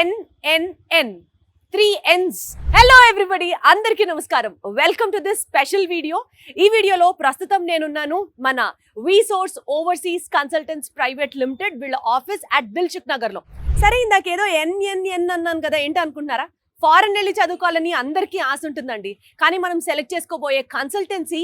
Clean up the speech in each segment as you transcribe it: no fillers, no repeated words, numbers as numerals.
NNN 3 N's. Hello everybody, అందరికీ నమస్కారం. Welcome to this special video. ఈ వీడియోలో ప్రస్తుతం నేనున్నాను మన వీసోర్స్ ఓవర్సీస్ కన్సల్టెంట్స్ ప్రైవేట్ లిమిటెడ్ వీళ్ళ ఆఫీస్ అట్ దిల్సుఖ్ నగర్ లో. సరే, ఇందాకేదో NNN అన్నాను కదా, ఏంటి అనుకుంటున్నారా? ఫారెన్ వెళ్ళి చదువుకోవాలని అందరికీ ఆశ ఉంటుందండి. కానీ మనం సెలెక్ట్ చేసుకోబోయే కన్సల్టెన్సీ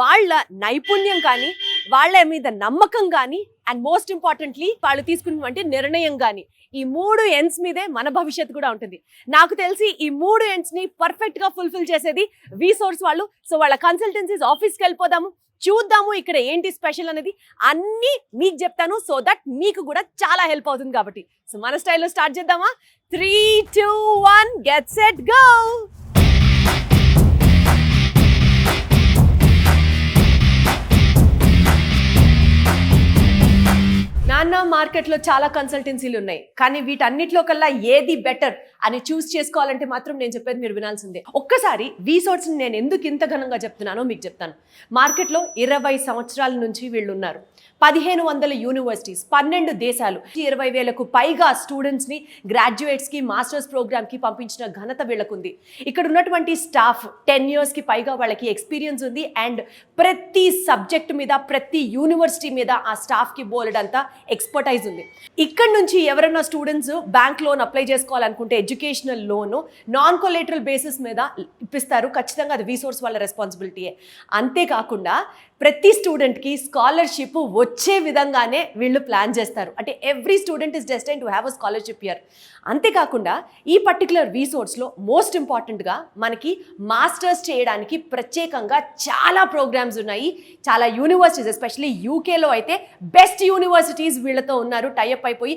వాళ్ళ నైపుణ్యం కానీ, వాళ్ళ మీద నమ్మకం కానీ, అండ్ మోస్ట్ ఇంపార్టెంట్లీ వాళ్ళు తీసుకున్నటువంటి నిర్ణయం కానీ, ఈ 3 N's మీదే మన భవిష్యత్తు కూడా ఉంటుంది. నాకు తెలిసి ఈ 3 N's ని పర్ఫెక్ట్ గా ఫుల్ఫిల్ చేసేది వీసోర్స్ వాళ్ళు. సో వాళ్ళ కన్సల్టెన్సీస్ ఆఫీస్కి వెళ్ళిపోదాము, చూద్దాము ఇక్కడ ఏంటి స్పెషల్ అనేది అన్ని మీకు చెప్తాను. సో దట్ మీకు కూడా చాలా హెల్ప్ అవుతుంది కాబట్టి. సో మన స్టైల్లో స్టార్ట్ చేద్దామా? 3, 2, 1 గెట్ సెట్ గో. నాన్న, మార్కెట్లో చాలా కన్సల్టెన్సీలు ఉన్నాయి, కానీ వీటన్నిటిలో కల్లా ఏది బెటర్ అని చూస్ చేసుకోవాలంటే మాత్రం నేను చెప్పేది మీరు వినాల్సిందే. ఒక్కసారి వీసోర్స్ నేను ఎందుకు ఇంత ఘనంగా చెప్తున్నానో మీకు చెప్తాను. మార్కెట్లో 20 సంవత్సరాల నుంచి వీళ్ళు ఉన్నారు. 1500 యూనివర్సిటీస్, 12 దేశాలు, 20,000కు పైగా స్టూడెంట్స్ని గ్రాడ్యుయేట్స్కి మాస్టర్స్ ప్రోగ్రామ్కి పంపించిన ఘనత వీళ్ళకుంది. ఇక్కడ ఉన్నటువంటి స్టాఫ్ 10 yearsకి పైగా వాళ్ళకి ఎక్స్పీరియన్స్ ఉంది. అండ్ ప్రతి సబ్జెక్ట్ మీద, ప్రతి యూనివర్సిటీ మీద ఆ స్టాఫ్కి బోలెడంతా ఎక్స్పర్టైజ్ ఉంది. ఇక్కడ నుంచి ఎవరైనా స్టూడెంట్స్ బ్యాంక్ లోన్ అప్లై చేసుకోవాలనుకుంటే educational loan non collateral basis మీద ఇప్పిస్తారు. ఖచ్చితంగా అది వీసోర్స్ వాళ్ళ రెస్పాన్సిబిలిటీయే. అంతేకాకుండా ప్రతి స్టూడెంట్కి స్కాలర్షిప్ వచ్చే విధంగానే వీళ్ళు ప్లాన్ చేస్తారు. అంటే every student is destined to have a scholarship year. అంతేకాకుండా ఈ పర్టికులర్ వీసోర్స్లో మోస్ట్ ఇంపార్టెంట్గా మనకి మాస్టర్స్ చేయడానికి ప్రత్యేకంగా చాలా ప్రోగ్రామ్స్ ఉన్నాయి. చాలా యూనివర్సిటీస్, ఎస్పెషల్లీ యూకేలో అయితే బెస్ట్ యూనివర్సిటీస్ వీళ్ళతో ఉన్నారు, టైఅప్ అయిపోయి.